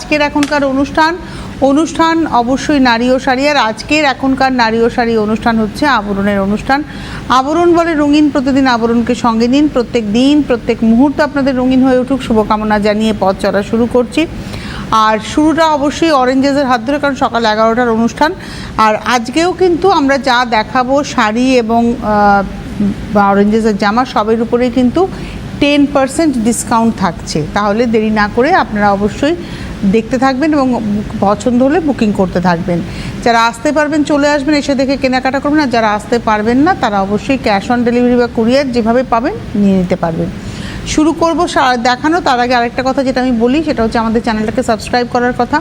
আজকের এখনকার অনুষ্ঠান অবশ্যই নারী ও শাড়ি। আর আজকের এখনকার নারী ও শাড়ি অনুষ্ঠান হচ্ছে আবরণের অনুষ্ঠান। আবরণ বলে রঙিন, প্রতিদিন আবরণকে সঙ্গে নিন। প্রত্যেক দিন প্রত্যেক মুহূর্ত আপনাদের রঙিন হয়ে উঠুক, শুভকামনা জানিয়ে পথ চলা শুরু করছি। আর শুরুটা অবশ্যই অরেঞ্জেসের হাত ধরে, কারণ সকাল 11টার অনুষ্ঠান। আর আজকেও কিন্তু আমরা যা দেখাবো শাড়ি এবং অরেঞ্জেসের জামা সবের উপরেই কিন্তু 10% ডিসকাউন্ট থাকছে। তাহলে দেরি না করে আপনারা অবশ্যই দেখতে থাকবেন এবং পছন্দ হলে বুকিং করতে থাকবেন। যারা আসতে পারবেন চলে আসবেন, এসে দেখে কেনাকাটা করবেন। আর যারা আসতে পারবেন না তারা অবশ্যই ক্যাশ অন ডেলিভারি বা কুরিয়ার যেভাবে পাবেন নিয়ে নিতে পারবেন। শুরু করব দেখানো। তার আগে আরেকটা কথা যেটা আমি বলি সেটা হচ্ছে আমাদের চ্যানেলটাকে সাবস্ক্রাইব করার কথা।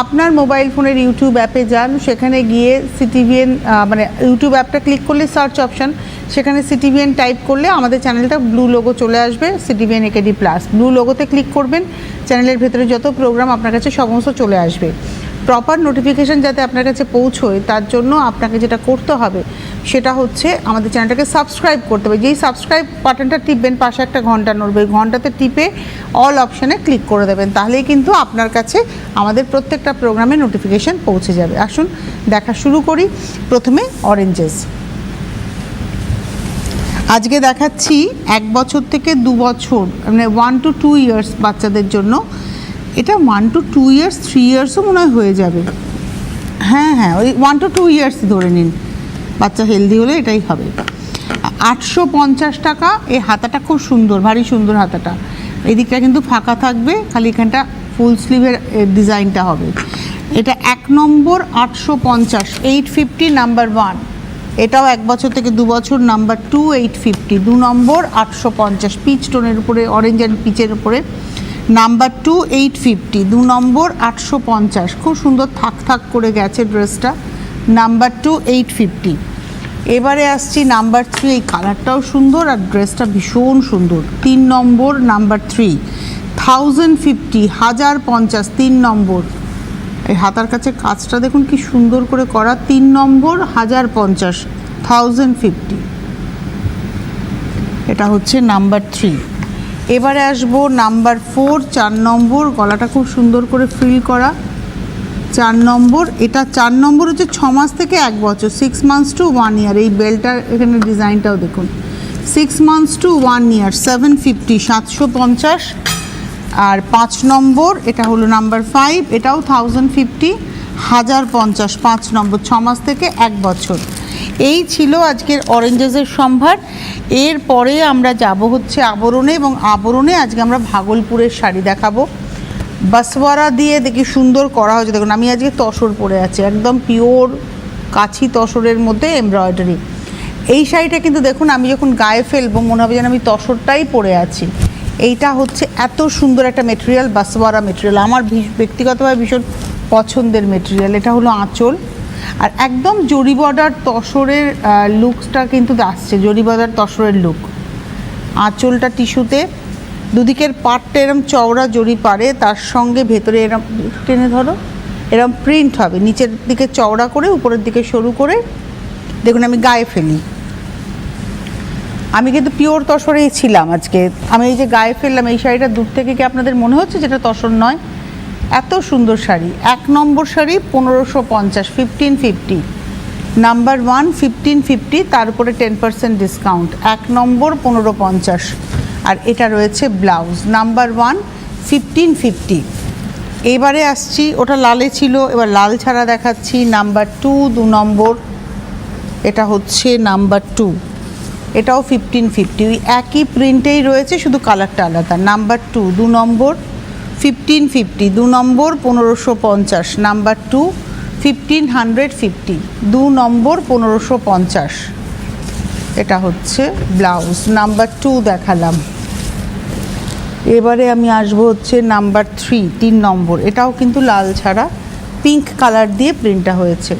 আপনার মোবাইল ফোনের ইউটিউব অ্যাপে যান, সেখানে গিয়ে সিটিভিএন মানে ইউটিউব অ্যাপটা ক্লিক করলে সার্চ অপশান, সেখানে সিটিভিএন টাইপ করলে আমাদের চ্যানেলটা ব্লু লোগো চলে আসবে, সিটিভিএন একেডি প্লাস। ব্লু লোগোতে ক্লিক করবেন, চ্যানেলের ভেতরে যত প্রোগ্রাম আপনার কাছে সমস্ত চলে আসবে। প্রপার নোটিফিকেশান যাতে আপনার কাছে পৌঁছয় তার জন্য আপনাকে যেটা করতে হবে সেটা হচ্ছে আমাদের চ্যানেলটাকে সাবস্ক্রাইব করতে হবে। যেই সাবস্ক্রাইব বাটনটা টিপবেন পাশে একটা ঘন্টা নড়বে, ঘন্টাতে টিপে অল অপশানে ক্লিক করে দেবেন, তাহলেই কিন্তু আপনার কাছে আমাদের প্রত্যেকটা প্রোগ্রামের নোটিফিকেশান পৌঁছে যাবে। আসুন দেখা শুরু করি। প্রথমে অরেঞ্জেস। আজকে দেখাচ্ছি 1 বছর থেকে 2 বছর, মানে 1 to 2 ইয়ার্স বাচ্চাদের জন্য। এটা 1 to 2 ইয়ার্স, 3 ইয়ার্সও মনে হয় হয়ে যাবে। হ্যাঁ ওই 1 to 2 ইয়ার্স ধরে নিন, বাচ্চা হেলদি হলে এটাই হবে। 850 টাকা। এই হাতাটা খুব সুন্দর, ভারী সুন্দর হাতাটা। এই দিকটা কিন্তু ফাঁকা থাকবে, খালি এখানটা ফুল স্লিভের ডিজাইনটা হবে। এটা 1 নম্বর 850, 850 নাম্বার 1। এটাও 1 বছর থেকে 2 বছর, নাম্বার 2 850, 2 নম্বর 850 পিচ টোনের উপরে, অরেঞ্জ অ্যান্ড পিচের উপরে। নাম্বার 2 850, 2 নম্বর 850। খুব সুন্দর থাক থাক করে গেছে ড্রেসটা। নাম্বার 2 850। এবারে আসছি নাম্বার 3। এই কালারটাও সুন্দর আর ড্রেসটা ভীষণ সুন্দর। 3 নম্বর নাম্বার 3 1050, 1050, 3 নম্বর। এই হাতার কাছে কাজটা দেখুন কি সুন্দর করে করা। 3 নম্বর 1050, 1050। এটা হচ্ছে নাম্বার 3। এবারে আসবো নাম্বার 4, 4 নম্বর। গলাটা খুব সুন্দর করে ফ্রিল করা। 4 নম্বর। এটা 4 নম্বর হচ্ছে 6 মাস থেকে 1 বছর, 6 months to 1 year। এই বেলটার এখানে ডিজাইনটাও দেখুন, 6 months to 1 year, 750, 750। আর 5 নম্বর, এটা হলো নাম্বার 5, এটাও 1050, 1050, 5 নম্বর, 6 মাস থেকে 1 বছর। এই ছিল আজকের অরেঞ্জেসের সম্ভার। এরপরে আমরা যাব হচ্ছে আবরণে, এবং আবরণে আজকে আমরা ভাগলপুরের শাড়ি দেখাবো। বাসওয়ারা দিয়ে দেখি সুন্দর করা হয়েছে। দেখুন আমি আজকে তসর পরে আছি, একদম পিওর কাছি তসরের মধ্যে এমব্রয়ডারি। এই শাড়িটা কিন্তু দেখুন আমি যখন গায়ে ফেলবো মনে হবে যেন আমি তসরটাই পরে আছি। এইটা হচ্ছে এত সুন্দর একটা মেটেরিয়াল, বাসওয়ারা মেটেরিয়াল, আমার ব্যক্তিগতভাবে ভীষণ পছন্দের মেটেরিয়াল। এটা হলো আঁচল, আর একদম জরি বর্ডার তসরের লুকসটা কিন্তু আসছে, জরি বর্ডার তসরের লুক। আঁচলটা টিস্যুতে, দুদিকের পাটটা এরম চওড়া জরি পারে, তার সঙ্গে ভেতরে এরম টেনে ধরো এরম প্রিন্ট হবে, নিচের দিকে চওড়া করে উপরের দিকে সরু করে। দেখুন আমি গায়ে ফেলি, আমি কিন্তু পিওর তসরেই ছিলাম আজকে। আমি এই যে গায়ে ফেললাম এই শাড়িটা, দূর থেকে কি আপনাদের মনে হচ্ছে যেটা তসর নয়? এত সুন্দর শাড়ি। 1 নম্বর শাড়ি 1550, 1550। নাম্বার 1 1550, তার উপরে 10% ডিসকাউন্ট। 1 নম্বর 1550। আর এটা রয়েছে ব্লাউজ। নাম্বার 1 1550। এবারে আসছি, ওটা লালে ছিল, এবার লাল ছাড়া দেখাচ্ছি। নাম্বার 2 2 নম্বর, এটা হচ্ছে নাম্বার 2, এটাও 1550। ওই একই প্রিন্টেই রয়েছে, শুধু কালারটা আলাদা। নাম্বার 2 2 নম্বর 1550, 2 নম্বর 1550। নাম্বার 2 1550, 2 নম্বর 1550। এটা হচ্ছে ব্লাউজ। নাম্বার 2 দেখালাম। এবারে আমি আসবো হচ্ছে নাম্বার 3 3 নম্বর। এটাও কিন্তু লাল ছাড়া পিঙ্ক কালার দিয়ে প্রিন্টটা হয়েছে।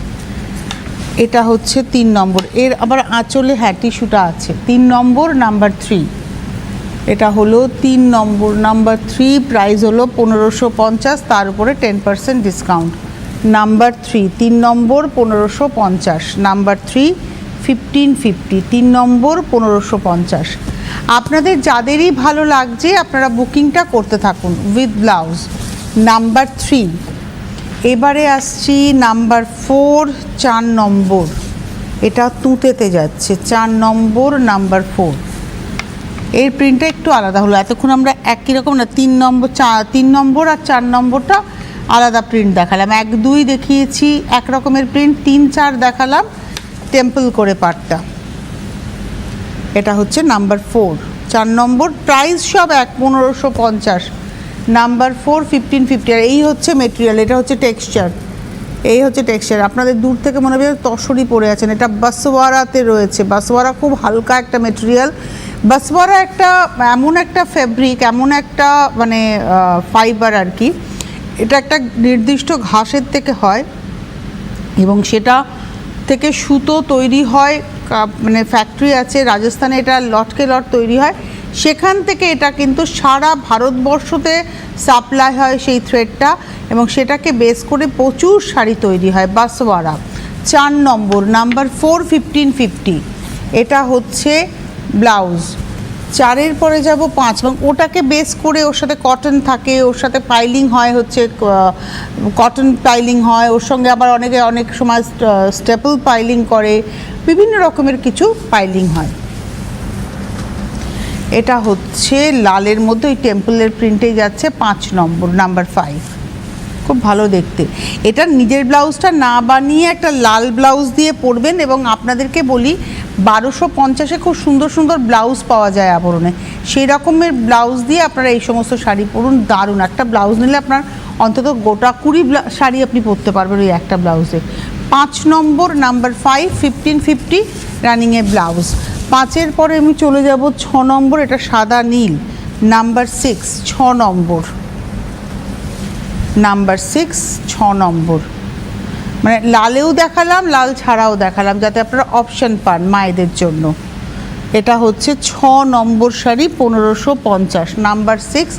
এটা হচ্ছে 3 নম্বর। এর আবার আঁচলে হ্যাঁ টিস্যুটা আছে। 3 নম্বর নাম্বার 3। এটা হলো 3 নম্বর নাম্বার 3। প্রাইস হলো 1550, তার উপরে 10% ডিসকাউন্ট। নাম্বার 3 3 নম্বর 1550। নাম্বার 3 1550, 3 নম্বর 1550। আপনাদের যাদেরই ভালো লাগছে আপনারা বুকিংটা করতে থাকুন উইথ ব্লাউজ। নাম্বার 3। এবারে আসছি নাম্বার 4, 4 নম্বর। এটা তুঁতেতে যাচ্ছে, 4 নম্বর, নাম্বার 4। এর প্রিন্টটা একটু আলাদা হলো, এতক্ষণ আমরা একই রকম না, 3 নম্বর 3 নম্বর আর 4 নম্বরটা আলাদা প্রিন্ট দেখালাম, 1 2 দেখিয়েছি এক রকমের প্রিন্ট, 3 4 দেখালাম টেম্পল করে পাটটা। এটা হচ্ছে নাম্বার 4, 4 নম্বর, প্রাইস সব 1550, নাম্বার 4 1550। আর এই হচ্ছে মেটেরিয়াল, এটা হচ্ছে টেক্সচার, এই হচ্ছে টেক্সচার। আপনাদের দূর থেকে মনে হবে তসরি পরে আছেন, এটা বাসওয়ারাতে রয়েছে। বাসওয়ারা খুব হালকা একটা মেটেরিয়াল। বাসওয়ারা একটা এমন একটা ফেব্রিক, এমন একটা মানে ফাইবার আর কি, এটা একটা নির্দিষ্ট ঘাসের থেকে হয় এবং সেটা থেকে সুতো তৈরি হয়, মানে ফ্যাক্টরি আছে রাজস্থানে, এটা লটকে লট তৈরি হয়, সেখান থেকে এটা কিন্তু সারা ভারতবর্ষতে সাপ্লাই হয় সেই থ্রেডটা, এবং সেটাকে বেস করে প্রচুর শাড়ি তৈরি হয়। বাসওয়ারা 4 নম্বর, নাম্বার 4 1550। এটা হচ্ছে ব্লাউজ। 4-এর পরে যাব 5, এবং ওটাকে বেস করে ওর সাথে কটন থাকে, ওর সাথে পাইলিং হয়, হচ্ছে কটন পাইলিং হয়, ওর সঙ্গে আবার অনেকে অনেক সময় স্টেপল পাইলিং করে, বিভিন্ন রকমের কিছু পাইলিং হয়। এটা হচ্ছে লালের মধ্যে ওই টেম্পলের প্রিন্টেই যাচ্ছে, 5 নম্বর, নাম্বার 5। খুব ভালো দেখতে। এটা নিজের ব্লাউজটা না বানিয়ে একটা লাল ব্লাউজ দিয়ে পরবেন, এবং আপনাদেরকে বলি 1250-এ খুব সুন্দর সুন্দর ব্লাউজ পাওয়া যায় আবরণে, সেই রকমের ব্লাউজ দিয়ে আপনারা এই সমস্ত শাড়ি পরুন, দারুণ। একটা ব্লাউজ নিলে আপনার অন্তত গোটা 20 শাড়ি আপনি পরতে পারবেন ওই একটা ব্লাউজে। 5 নম্বর, নাম্বার 5 1550, রানিংয়ে ব্লাউজ। 5-এর পরে আমি চলে যাব 6 নম্বর, এটা সাদা নীল, নাম্বার 6, 6 নম্বর, নাম্বার 6, 6 নম্বর। মানে লালেও দেখালাম, লাল ছাড়াও দেখালাম, যাতে আপনারা অপশান পান মায়েদের জন্য। এটা হচ্ছে 6 নম্বর শাড়ি, 1550, নাম্বার 6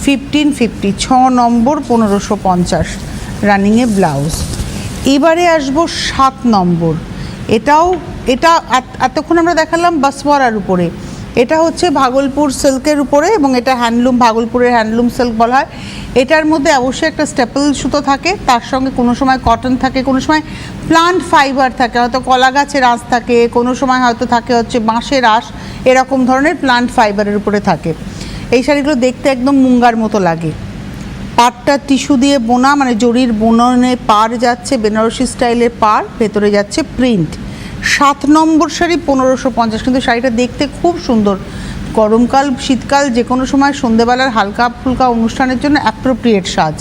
1550, 6 নম্বর 1550, রানিংয়ে ব্লাউজ। এবারে আসবো 7 নম্বর। এটা এতক্ষণ আমরা দেখালাম বাসওয়ারার উপরে, এটা হচ্ছে ভাগলপুর সিল্কের উপরে, এবং এটা হ্যান্ডলুম, ভাগলপুরের হ্যান্ডলুম সিল্ক বলা হয়। এটার মধ্যে অবশ্যই একটা স্টেপল সুতো থাকে, তার সঙ্গে কোনো সময় কটন থাকে, কোনো সময় প্লান্ট ফাইবার থাকে, হয়তো কলা গাছের আঁশ থাকে, কোনো সময় হয়তো থাকে হচ্ছে বাঁশের আঁশ, এরকম ধরনের প্লান্ট ফাইবারের উপরে থাকে। এই শাড়িগুলো দেখতে একদম মুঙ্গার মতো লাগে। পাড়টা টিস্যু দিয়ে বোনা, মানে জরির বুননে পাড় যাচ্ছে, বেনারসি স্টাইলের পাড়, ভেতরে যাচ্ছে প্রিন্ট। 7 নম্বর শাড়ি 1550, কিন্তু শাড়িটা দেখতে খুব সুন্দর। গরমকাল, শীতকাল, যে কোনো সময় সন্ধেবেলার হালকা ফুলকা অনুষ্ঠানের জন্য অ্যাপ্রোপ্রিয়েট সাজ।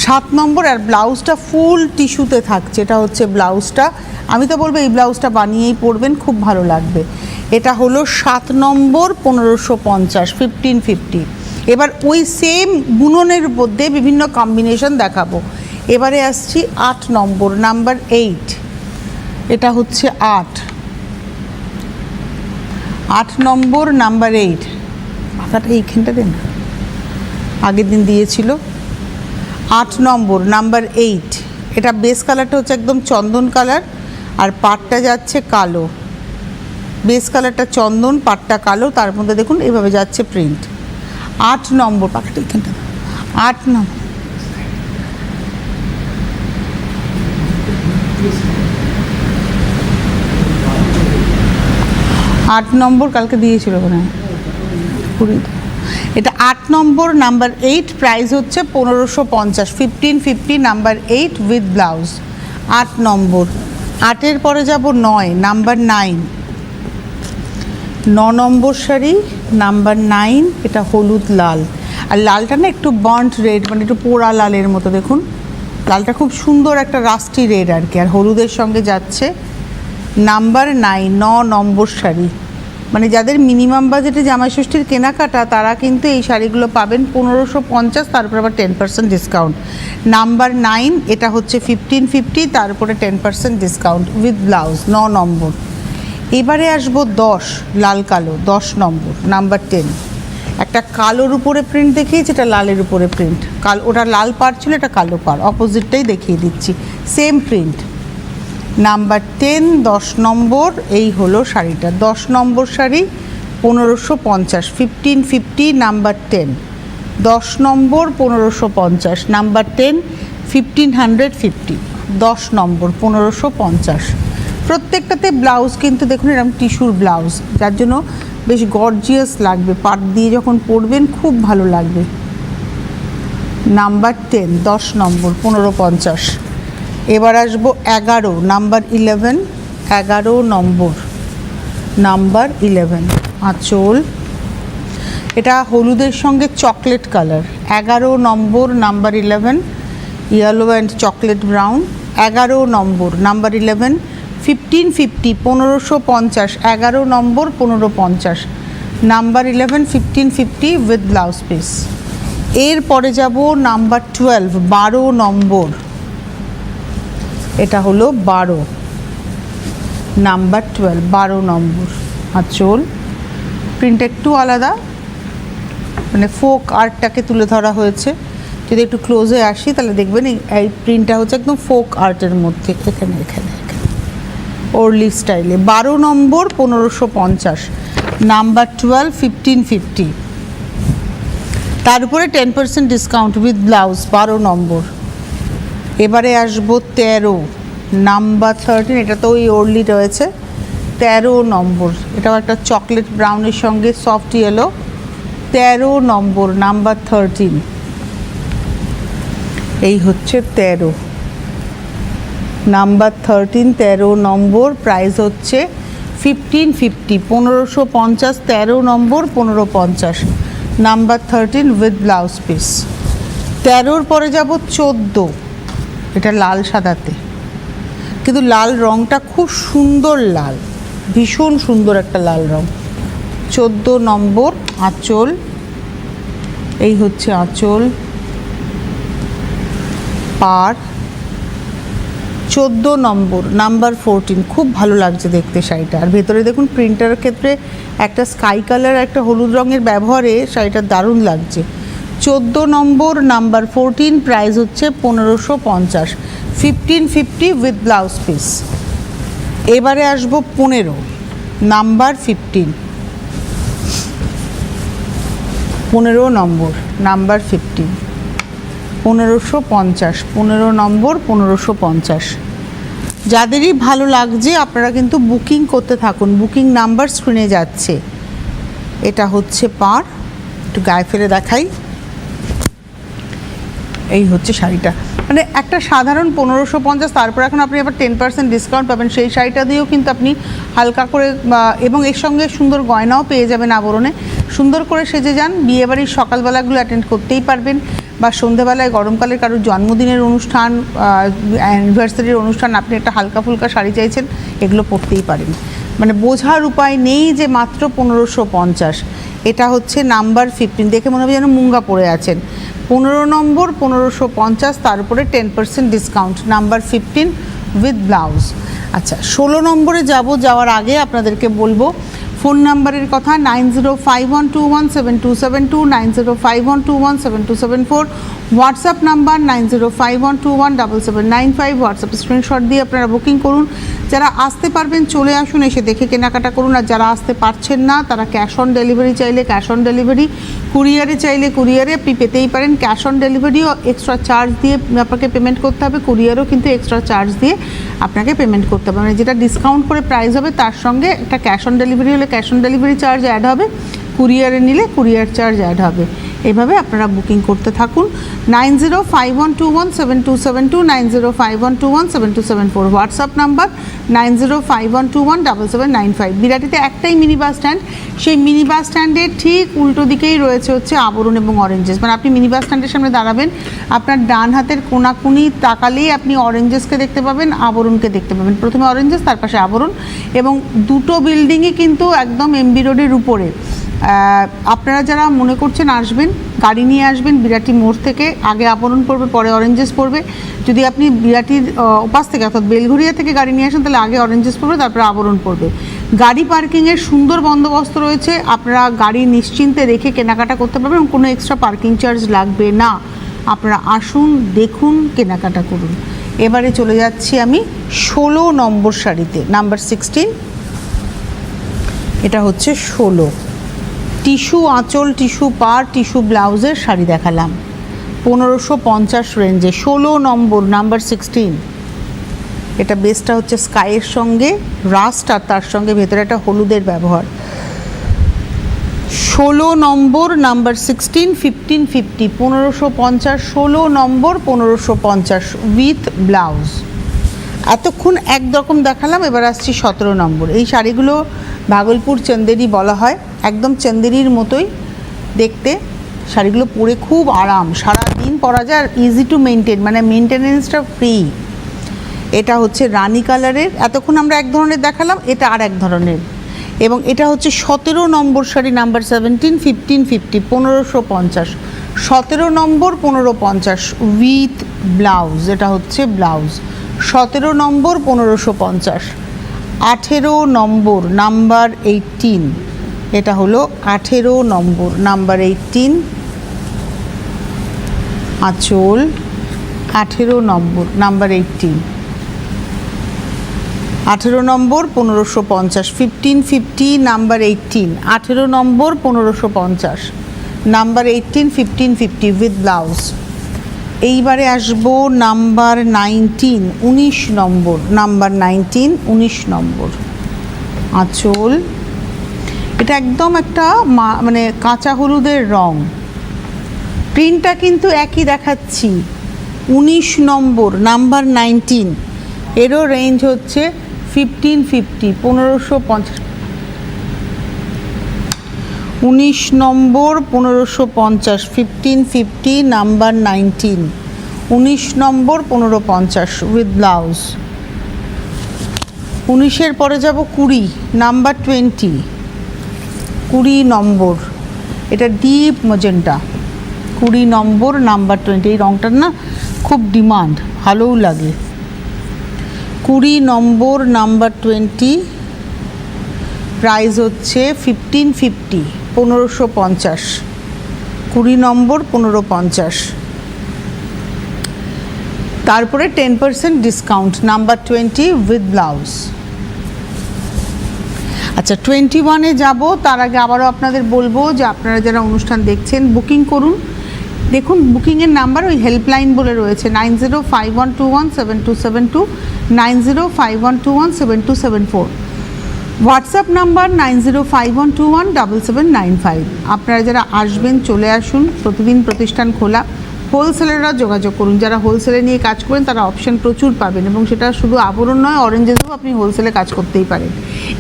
7 নম্বর। আর ব্লাউজটা ফুল টিস্যুতে থাকছে, এটা হচ্ছে ব্লাউজটা। আমি তো বলবো এই ব্লাউজটা বানিয়েই পরবেন, খুব ভালো লাগবে। এটা হলো 7 নম্বর 1550, 1550। এবার ওই সেম বুননের মধ্যে বিভিন্ন কম্বিনেশন দেখাবো। এবারে আসছি 8 নম্বর, নাম্বার 8। এটা হচ্ছে 8 নম্বর, নাম্বার 8। মাথাটা এইখানটা দেন, আগের দিন দিয়েছিল। 8 নম্বর, নাম্বার 8। এটা বেস কালারটা হচ্ছে একদম চন্দন কালার, আর পাটটা যাচ্ছে কালো। বেস কালারটা চন্দন, পাটটা কালো, তার মধ্যে দেখুন এভাবে যাচ্ছে প্রিন্ট। 8 নম্বর, পাখাটা এইখানটা, 8 নম্বর। আট নম্বর কালকে দিয়েছিল ওখানে, এটা 8 নম্বর, নাম্বার 8, প্রাইস হচ্ছে 1550, 1550, নাম্বার 8 উইথ ব্লাউজ। 8 নম্বর। 8-এর পরে যাব 9, নাম্বার 9। 9 নম্বর শাড়ি, নাম্বার 9। এটা হলুদ লাল, আর লালটা না একটু বার্ন্ট রেড, মানে একটু পোড়া লালের মতো। দেখুন লালটা খুব সুন্দর একটা রাস্টি রেড আর কি, আর হলুদের সঙ্গে যাচ্ছে। নাম্বার 9, 9 নম্বর শাড়ি। মানে যাদের মিনিমাম বাজেটে জামাই ষষ্ঠীর কেনাকাটা, তারা কিন্তু এই শাড়িগুলো পাবেন 1550, তারপর আবার 10% ডিসকাউন্ট। নাম্বার 9, এটা হচ্ছে 1550, তারপরে 10% ডিসকাউন্ট উইথ ব্লাউজ। 9 নম্বর। এবারে আসবো 10, লাল কালো, 10 নম্বর, নাম্বার 10। একটা কালোর উপরে প্রিন্ট দেখিয়েছি, এটা লালের উপরে প্রিন্ট। ওটা লাল পাড় ছিল, এটা কালো পাড়, অপোজিটটাই দেখিয়ে দিচ্ছি, সেম প্রিন্ট। নাম্বার 10, 10 নম্বর। এই হলো শাড়িটা, 10 নম্বর শাড়ি 1550, 1550, নাম্বার 10। 10 নম্বর 1550, নাম্বার 10 1550, 10 নম্বর 1550। প্রত্যেকটাতে ব্লাউজ কিন্তু দেখুন এরকম টিস্যুর ব্লাউজ, যার জন্য বেশ গর্জিয়াস লাগবে, পাট দিয়ে যখন পরবেন খুব ভালো লাগবে। নাম্বার 10, 10 নম্বর 1550। এবার আসবো 11, নাম্বার 11, 11 নম্বর, নাম্বার 11, আঁচল। এটা হলুদের সঙ্গে chocolate colour, 11 number, number 11, yellow and chocolate brown. 11 number, number 11, 1550, 1550, 11 number 1550, number 11 1550 with blouse piece. এরপরে যাব নাম্বার 12, 12 নম্বর, এটা হলো 12, নাম্বার 12, 12 নম্বর, আঁচল। প্রিন্ট একটু আলাদা, মানে ফোক আর্টটাকে তুলে ধরা হয়েছে। যদি একটু ক্লোজে আসি তাহলে দেখবেন এই প্রিন্টটা হচ্ছে একদম ফোক আর্টের মধ্যে, এখানে এখানে এখানে ওরলি স্টাইলে। 12 নম্বর 1550, নাম্বার 12 1550, তার উপরে 10% ডিসকাউন্ট উইথ ব্লাউজ, 12 নম্বর। এবারে আসবো 13, নাম্বার 13, এটা তো ওই ওরলি রয়েছে। 13 নম্বর, এটাও একটা চকলেট ব্রাউনের সঙ্গে সফট ইয়েলো। 13 নম্বর, নাম্বার 13, এই হচ্ছে 13, নাম্বার 13, 13 নম্বর, প্রাইস হচ্ছে 1550, 1550, 13 নম্বর 1550, নাম্বার 13 উইথ ব্লাউজ পিস। 13-র পরে যাব 14, এটা লাল সাদাতে, কিন্তু লাল রঙটা খুব সুন্দর লাল, ভীষণ সুন্দর একটা লাল রঙ। 14 নম্বর, আঁচল, এই হচ্ছে আঁচল, পার। 14 নম্বর, নাম্বার 14, খুব ভালো লাগছে দেখতে শাড়িটা। আর ভেতরে দেখুন প্রিন্টার ক্ষেত্রে একটা স্কাই কালার একটা হলুদ রঙের ব্যবহারে শাড়িটা দারুণ লাগছে। 14 নম্বর, নাম্বার 14, প্রাইস হচ্ছে 1550, 1550 উইথ ব্লাউজ পিস। এবারে আসবো 15, নাম্বার 15, 15 নম্বর, নাম্বার 15, 1550, 15 নম্বর 1550। যাদেরই ভালো লাগছে আপনারা কিন্তু বুকিং করতে থাকুন, বুকিং নাম্বার স্ক্রিনে যাচ্ছে। এটা হচ্ছে পাড়, একটু গায়ে ফেলে দেখাই, এই হচ্ছে শাড়িটা। মানে একটা সাধারণ 1550, তারপর এখন আপনি আবার 10% ডিসকাউন্ট পাবেন, সেই শাড়িটা দিয়েও কিন্তু আপনি হালকা করে এবং এর সঙ্গে সুন্দর গয়নাও পেয়ে যাবেন আবরণে। সুন্দর করে সেজে যান, বিয়েবাড়ির সকালবেলাগুলো অ্যাটেন্ড করতেই পারবেন, বা সন্ধ্যেবেলায় গরমকালের কারোর জন্মদিনের অনুষ্ঠান, অ্যানিভার্সারির অনুষ্ঠান, আপনি একটা হালকা ফুলকা শাড়ি চাইছেন, এগুলো পরতেই পারেন। মানে বোঝার উপায় নেই যে মাত্র 1550। এটা হচ্ছে নাম্বার 15, দেখে মনে হবে যেন মুঙ্গা পরে আছেন। 15 নম্বর 1550, তার উপরে 10% ডিসকাউন্ট, নাম্বার 15 উইথ ব্লাউজ। আচ্ছা 16 নম্বরে যাওয়ার আগে আপনাদেরকে বলবো ফোন নাম্বারের কথা, 9051217272, 9051217274, হোয়াটসঅ্যাপ নাম্বার 9051217795, হোয়াটসঅ্যাপ স্ক্রিনশট দিয়ে আপনারা বুকিং করুন। যারা আসতে পারবেন চলে আসুন, এসে দেখে কেনাকাটা করুন। আর যারা আসতে পারছেন না তারা ক্যাশ অন ডেলিভারি চাইলে ক্যাশ অন ডেলিভারি, কুরিয়ারে চাইলে কুরিয়ারে আপনি পেতেই পারেন। ক্যাশ অন ডেলিভারিও এক্সট্রা চার্জ দিয়ে আপনাকে পেমেন্ট করতে হবে, কুরিয়ারও কিন্তু এক্সট্রা চার্জ দিয়ে আপনাকে পেমেন্ট করতে হবে। মানে যেটা ডিসকাউন্ট করে প্রাইস হবে তার সঙ্গে একটা ক্যাশ অন ডেলিভারি হলে cash on delivery charge add হবে, কুরিয়ারে নিলে কুরিয়ার চার্জ অ্যাড হবে। এভাবে আপনারা বুকিং করতে থাকুন। 9051217272, 9051217274, হোয়াটসঅ্যাপ নাম্বার 9051217795। বিরাটিতে একটাই মিনি বাস স্ট্যান্ড, সেই মিনি বাস স্ট্যান্ডের ঠিক উল্টো দিকেই রয়েছে হচ্ছে আবরণ এবং অরেঞ্জেস। মানে আপনি মিনি বাস স্ট্যান্ডের সামনে দাঁড়াবেন, আপনার ডান হাতের কোনাকুনি তাকালেই আপনি অরেঞ্জেসকে দেখতে পাবেন, আবরণকে দেখতে পাবেন। প্রথমে অরেঞ্জেস, তার পাশে আবরণ, এবং দুটো বিল্ডিংই কিন্তু একদম এমবি রোডের উপরে। আপনারা যারা মনে করছেন আসবেন, গাড়ি নিয়ে আসবেন বিরাটি মোড় থেকে, আগে আবরণ পড়বে পরে অরেঞ্জেস পড়বে। যদি আপনি বিরাটির ওপাশ থেকে অর্থাৎ বেলঘরিয়া থেকে গাড়ি নিয়ে আসেন তাহলে আগে অরেঞ্জেস পড়বে, তারপরে আবরণ পড়বে। গাড়ি পার্কিংয়ের সুন্দর বন্দোবস্ত রয়েছে, আপনারা গাড়ি নিশ্চিন্তে রেখে কেনাকাটা করতে পারবেন, কোনো এক্সট্রা পার্কিং চার্জ লাগবে না। আপনারা আসুন, দেখুন, কেনাকাটা করুন। এবারে চলে যাচ্ছি আমি 16 নম্বর শাড়িতে, নাম্বার 16, এটা হচ্ছে 16, টিস্যু আঁচল, টিস্যু পাড়, টিস্যু ব্লাউজের শাড়ি দেখালাম 1550 রেঞ্জে। 16 নম্বর নাম্বার 16, এটা বেসটা হচ্ছে স্কাইয়ের সঙ্গে রাস্ট আর তার সঙ্গে ভেতরে একটা হলুদের ব্যবহার। 16 নম্বর নাম্বার 16, 1550, 1550, 16 নম্বর 1550 উইথ ব্লাউজ। এতক্ষণ একরকম দেখালাম, এবার আসছি 17 নম্বর। এই শাড়িগুলো ভাগলপুর চন্দেরি বলা হয়, একদম চন্দেরির মতোই দেখতে। শাড়িগুলো পরে খুব আরাম, সারাদিন পরা যায় আর ইজি টু মেনটেন, মানে মেনটেনেন্সটা ফ্রি। এটা হচ্ছে রানি কালারের, এতক্ষণ আমরা এক ধরনের দেখালাম, এটা আর এক ধরনের। এবং এটা হচ্ছে 17 নম্বর শাড়ি নাম্বার 17, 1550, 1550, 17 নম্বর 1550 উইথ ব্লাউজ। এটা হচ্ছে ব্লাউজ। 17 নম্বর 1550। 18 নম্বর নাম্বার 18, এটা হলো 18 নম্বর নাম্বার 18, আঁচল 18 নম্বর নাম্বার 18। 18 নম্বর 1550, 1550 নাম্বার 18, 18 নম্বর 1550 নাম্বার 18, 1550 উইথ ব্লাউজ। এইবারে আসবো নাম্বার 19, 19 নম্বর নাম্বার 19, 19 নম্বর আঁচল। এটা একদম একটা মানে কাঁচা হলুদের রং, প্রিন্টটা কিন্তু একই দেখাচ্ছি। 19 নম্বর নাম্বার 19, এরও রেঞ্জ হচ্ছে 1550, 1550। 19 নম্বর 1550, 1550 নাম্বার 19, 19 নম্বর 1550 উইথ ব্লাউজ। 19-এর পরে যাব 20 নাম্বার 20, 20 নম্বর, এটা ডিপ ম্যাজেন্টা। 20 নম্বর নাম্বার 20, এই রঙটার না খুব ডিমান্ড, ভালোও লাগে। 20 নম্বর নাম্বার 20, প্রাইস হচ্ছে 1550, 1550। 20 নম্বর 1550। তারপরে 10% ডিসকাউন্ট নাম্বার 20 উইথ ব্লাউজ। আচ্ছা 21-এ যাব, তার আগে আবারও আপনাদের বলবো যে আপনারা যারা অনুষ্ঠান দেখছেন বুকিং করুন। দেখুন বুকিংয়ের নাম্বার ওই হেল্পলাইন বলে রয়েছে 9051217272, 9051217274, হোয়াটসঅ্যাপ নাম্বার 9051217795। আপনারা যারা আসবেন চলে আসুন, প্রতিদিন প্রতিষ্ঠান খোলা। হোলসেলাররা যোগাযোগ করুন, যারা হোলসেলে নিয়ে কাজ করেন তারা অপশন প্রচুর পাবেন, এবং সেটা শুধু আবরণ নয়, অরেঞ্জেসও আপনি হোলসেলে কাজ করতেই পারেন।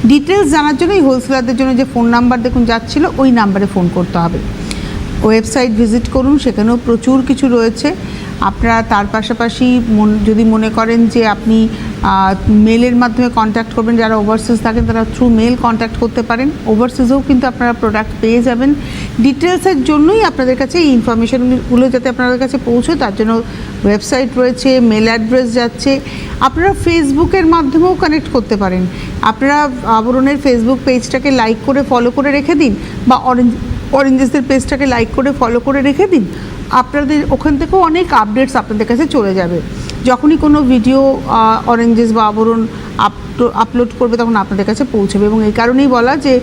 ডিটেলস জানার জন্য এই হোলসেলারদের জন্য যে ফোন নাম্বার দেখুন যাচ্ছিল, ওই নাম্বারে ফোন করতে হবে। ওয়েবসাইট ভিজিট করুন, সেখানেও প্রচুর কিছু রয়েছে। আপনারা তার পাশাপাশি যদি মনে করেন যে আপনি মেলের মাধ্যমে কন্ট্যাক্ট করবেন, যারা ওভারসিজ থাকেন তারা থ্রু মেল কন্ট্যাক্ট করতে পারেন। ওভারসিজেও কিন্তু আপনারা প্রোডাক্ট পেয়ে যাবেন। ডিটেলসের জন্যই আপনাদের কাছে এই ইনফরমেশনগুলো যাতে আপনাদের কাছে পৌঁছয় তার জন্য ওয়েবসাইট রয়েছে, মেল অ্যাড্রেস যাচ্ছে। আপনারা ফেসবুকের মাধ্যমেও কানেক্ট করতে পারেন। আপনারা আবরণের ফেসবুক পেজটাকে লাইক করে ফলো করে রেখে দিন, বা অরেঞ্জেসদের পেজটাকে লাইক করে ফলো করে রেখে দিন। আপনাদের ওখান থেকেও অনেক আপডেটস আপনাদের কাছে চলে যাবে। যখনই কোনো ভিডিও অরেঞ্জেস বা আবরণ আপলোড করবে তখন আপনাদের কাছে পৌঁছবে। এবং এই কারণেই বলা যে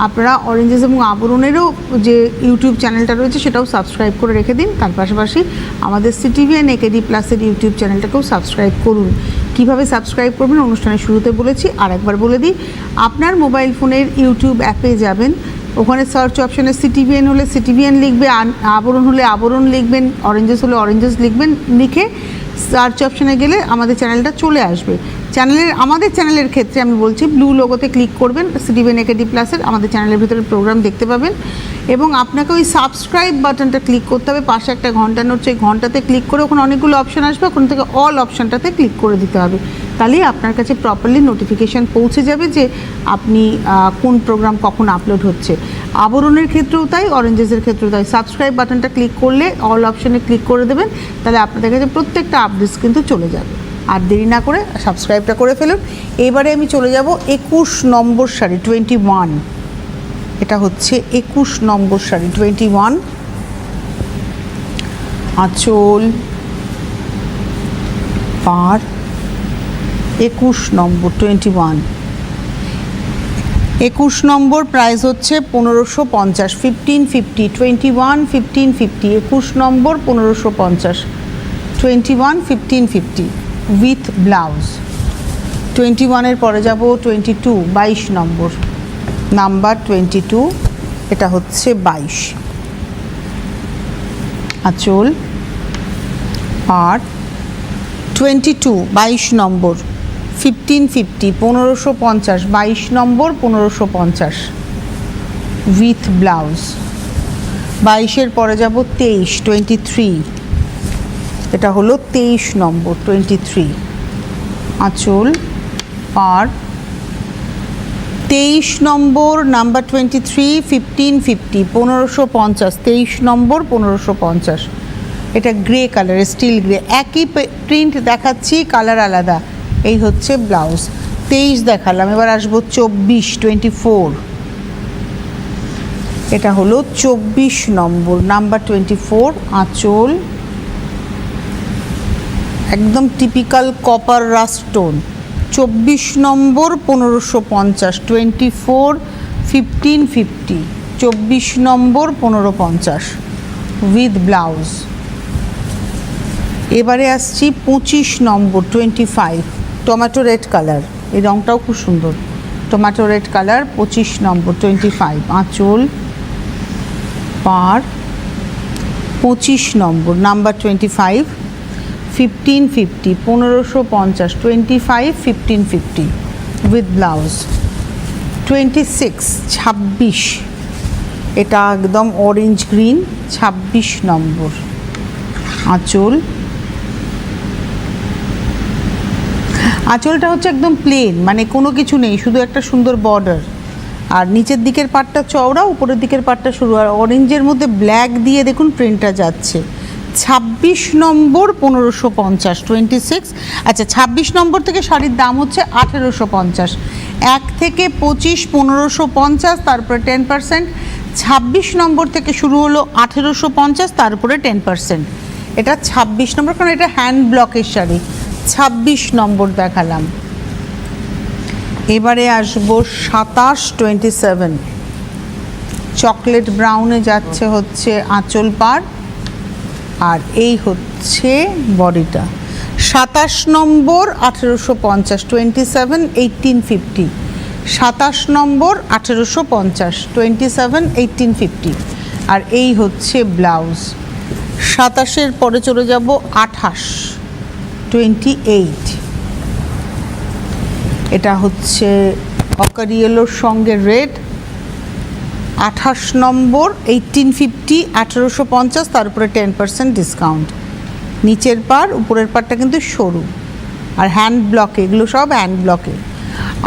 আপনারা অরেঞ্জেস এবং আবরণেরও যে ইউটিউব চ্যানেলটা রয়েছে সেটাও সাবস্ক্রাইব করে রেখে দিন। তার পাশাপাশি আমাদের সিটিভিএন একেডি প্লাসের ইউটিউব চ্যানেলটাকেও সাবস্ক্রাইব করুন। কীভাবে সাবস্ক্রাইব করবেন অনুষ্ঠানের শুরুতে বলেছি, আর একবার বলে দিই। আপনার মোবাইল ফোনের ইউটিউব অ্যাপে যাবেন, ওখানে সার্চ অপশানে সিটিভিএন হলে সিটিভিএন লিখবে, আবরণ হলে আবরণ লিখবেন, অরেঞ্জেস হলে অরেঞ্জেস লিখবেন, লিখে সার্চ অপশানে গেলে আমাদের চ্যানেলটা চলে আসবে। আমাদের চ্যানেলের ক্ষেত্রে আমি বলছি ব্লু লোগোতে ক্লিক করবেন, সিটিভিএন একেডি প্লাসের আমাদের চ্যানেলের ভিতরে প্রোগ্রাম দেখতে পাবেন। এবং আপনাকে ওই সাবস্ক্রাইব বাটনটা ক্লিক করতে হবে, পাশে একটা ঘন্টা নড়ছে, এই ঘন্টাতে ক্লিক করে ওখানে অনেকগুলো অপশান আসবে, ওখান থেকে অল অপশানটাতে ক্লিক করে দিতে হবে। তাহলেই আপনার কাছে প্রপারলি নোটিফিকেশান পৌঁছে যাবে যে আপনি কোন প্রোগ্রাম কখন আপলোড হচ্ছে। আবরণের ক্ষেত্রেও তাই, অরেঞ্জেসের ক্ষেত্রেও তাই। সাবস্ক্রাইব বাটনটা ক্লিক করলে অল অপশানে ক্লিক করে দেবেন, তাহলে আপনাদের কাছে প্রত্যেকটা আপডেটস কিন্তু চলে যাবে। আর দেরি না করে সাবস্ক্রাইবটা করে ফেলুন। এবারে আমি চলে যাব 21 নম্বর শাড়ি 21, এটা হচ্ছে 21 নম্বর শাড়ি 21, আঁচল পাড় 21 নম্বর 21। 21 নম্বর প্রাইস হচ্ছে 1550, 1550, 21 1550, 21 নম্বর 1550, 21 1550 উইথ ব্লাউজ। 21-এর পরে যাব 22, 22 নম্বর, নাম্বার 22, এটা হচ্ছে 22 আঁচল। আর 22, 22 নম্বর 1550, 1550, 22 নম্বর 1550 উইথ ব্লাউজ। 22-এর পরে যাব 23, 23, এটা হলো 23 নম্বর, 23 আঁচল। আর 23 নম্বর নাম্বার 23, 1550, 1550, 23 নম্বর 1550, এটা গ্রে কালার, স্টিল গ্রে, একই প্রিন্ট দেখাচ্ছি, কালার আলাদা। এই হচ্ছে ব্লাউজ। 23 দেখালাম, এবার আসবো 24, 24, এটা হলো 24 নম্বর, নাম্বার 24 আঁচল। একদম টিপিক্যাল কপার রাস্ট টোন। 24 নম্বর 1550, 24 1550, 24 নম্বর 1550 উইথ ব্লাউজ। এবারে আসছি 25 নম্বর 25, টমেটো রেড কালার, এই রঙটাও খুব সুন্দর, টমেটো রেড কালার, 25 নম্বর 25 আঁচল। পার 25 নম্বর নাম্বার 25, 1550, 1550, 25 1550 উইথ ব্লাউজ। 26, 26, এটা একদম অরেঞ্জ গ্রিন, 26 নম্বর আঁচল। আঁচলটা হচ্ছে একদম প্লেন, মানে কোনো কিছু নেই, শুধু একটা সুন্দর বর্ডার। আর নিচের দিকের পাটটা চওড়া, উপরের দিকের পাটটা সরু। আর অরেঞ্জের মধ্যে ব্ল্যাক দিয়ে দেখুন প্রিন্টটা যাচ্ছে। 26 নম্বর 1550, 26। আচ্ছা, 26 নম্বর থেকে শাড়ির দাম হচ্ছে 1850। 1 থেকে 25 1550, তারপরে 10%। 26 নম্বর থেকে শুরু হলো 1850, তারপরে 10%। এটা 26 নম্বর, কারণ এটা হ্যান্ড ব্লকের শাড়ি। 26 নম্বর দেখালাম। এবারে আসবো 27, 27, চকলেট ব্রাউনে যাচ্ছে হচ্ছে আঁচল পার, আর এই হচ্ছে বডিটা। 27 নম্বর 1850, 27 1850, 27 নম্বর 1850, 27 1850, আর এই হচ্ছে ব্লাউজ। 27-এর পরে চলে যাব 28, 28, এটা হচ্ছে অকার ইয়েলোর সঙ্গে রেড। 28 নম্বর 1850, 1850, তারপরে 10% ডিসকাউন্ট। নিচের পার, উপরের পারটা কিন্তু সরু, আর হ্যান্ড ব্লকে, এগুলো সব হ্যান্ড ব্লকে।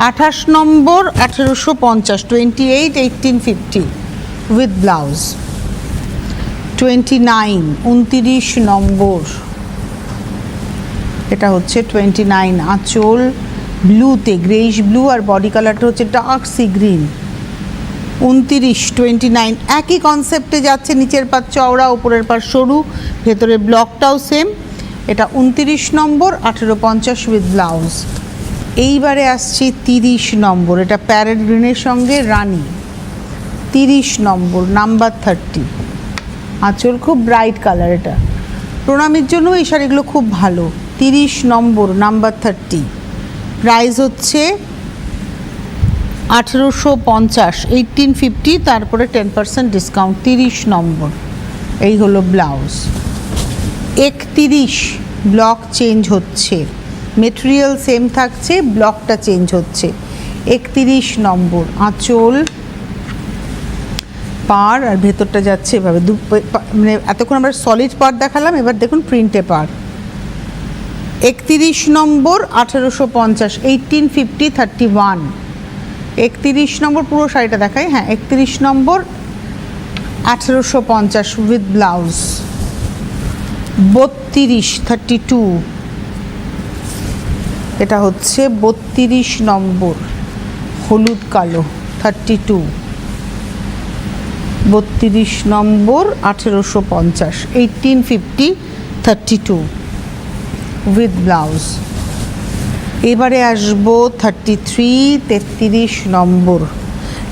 28 নম্বর 1850, 28 1850 উইথ ব্লাউজ। 29, 29 নম্বর, এটা হচ্ছে 29 আঁচল, ব্লুতে, গ্রেইশ ব্লু, আর বডি কালারটা হচ্ছে ডার্ক সি গ্রিন। 29, 29 একই কনসেপ্টে যাচ্ছে, নিচের পার চওড়া, উপরের পার সরু, ভেতরে ব্লকটাও সেম। এটা 29 নম্বর 1850 উইথ ব্লাউজ। এইবারে আসছি 30 নম্বর, এটা প্যারেট গ্রিনের সঙ্গে রানি। 30 নম্বর নাম্বার 30 আঁচল, খুব ব্রাইট কালার, এটা প্রণামীর জন্য এই শাড়িগুলো খুব ভালো। 30 নম্বর নাম্বার 30, প্রাইস হচ্ছে 1850, 1850, তারপরে 10% ডিসকাউন্ট। 30 নম্বর, এই হলো ব্লাউজ। 31, ব্লক চেঞ্জ হচ্ছে, মেটেরিয়াল সেম থাকছে, ব্লকটা চেঞ্জ হচ্ছে। 31 নম্বর আঁচল, পার, আর ভেতরটা যাচ্ছে এভাবে, মানে এতক্ষণ আমরা সলিড পার দেখালাম, এবার দেখুন প্রিন্টে পার। 31 নম্বর 1850, 1850, 31। 31 নম্বর পুরো শাড়িটা দেখাই, হ্যাঁ, 31 নম্বর 1850 উইথ ব্লাউজ। 32, 32, এটা হচ্ছে 32 নম্বর হলুদ কালো, 32, 32 নম্বর 1850, 1850, 32 উইথ ব্লাউজ। এবারে আসবো 33, 33 নম্বর,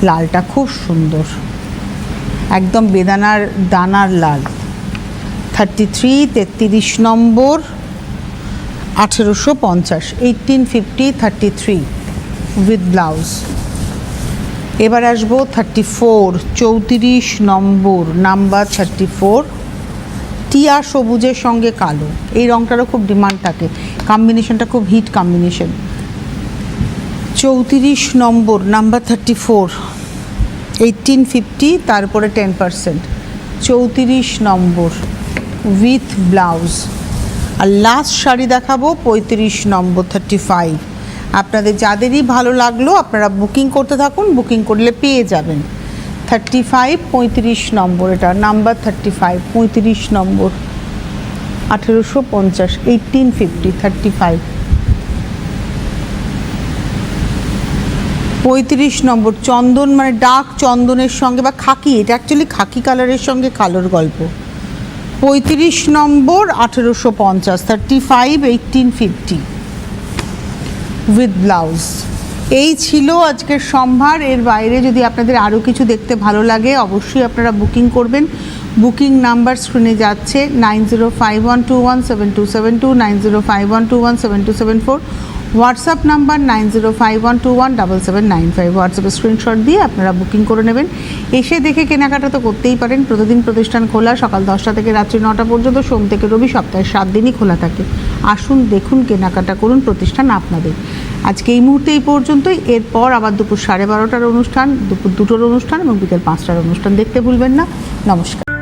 লালটা খুব সুন্দর, একদম বেদানার দানার লাল। 33, 33 নম্বর, 1850, 1850, 33 উইথ ব্লাউজ। এবার আসবো 34, 34 নম্বর, নাম্বার 34, টিয়া সবুজের সঙ্গে কালো। এই রঙটারও খুব ডিমান্ড থাকে, কম্বিনেশনটা খুব হিট কম্বিনেশন। 34 নম্বর, নাম্বার 34, 1850, তারপরে 10%, 34 নম্বর উইথ ব্লাউজ। আর লাস্ট শাড়ি দেখাবো 35 নম্বর, 35। আপনাদের যাদেরই ভালো লাগলো আপনারা বুকিং করতে থাকুন, বুকিং করলে পেয়ে যাবেন। 35, 35 নম্বর, এটা নাম্বার 35, 35 নম্বর, 1850, 1850, 35। 35 নম্বর চন্দন, মানে ডার্ক চন্দনের সঙ্গে বা খাকি, এটা অ্যাকচুয়ালি খাকি কালারের সঙ্গে কালোর গল্প। 35 নম্বর, 1850, 35, 1850 উইথ ব্লাউজ। এই ছিল আজকের সম্ভার। এর বাইরে যদি আপনাদের আরও কিছু দেখতে ভালো লাগে অবশ্যই আপনারা বুকিং করবেন। বুকিং নাম্বার স্ক্রিনে যাচ্ছে 9051217272, 9051217274, হোয়াটসঅ্যাপ নাম্বার 9051217795। হোয়াটসঅ্যাপে স্ক্রিনশট দিয়ে আপনারা বুকিং করে নেবেন। এসে দেখে কেনাকাটা তো করতেই পারেন। প্রতিদিন প্রতিষ্ঠান খোলা, সকাল 10টা থেকে রাত্রি 9টা পর্যন্ত, সোম থেকে রবি, সপ্তাহে 7 দিনই খোলা থাকে। আসুন, দেখুন, কেনাকাটা করুন, প্রতিষ্ঠান আপনাদের। আজকে এই মুহূর্তে এই পর্যন্তই। এরপর আবার দুপুর 12:30টার অনুষ্ঠান, দুপুর 2টোর অনুষ্ঠান এবং বিকেল 5টার অনুষ্ঠান দেখতে ভুলবেন না। নমস্কার।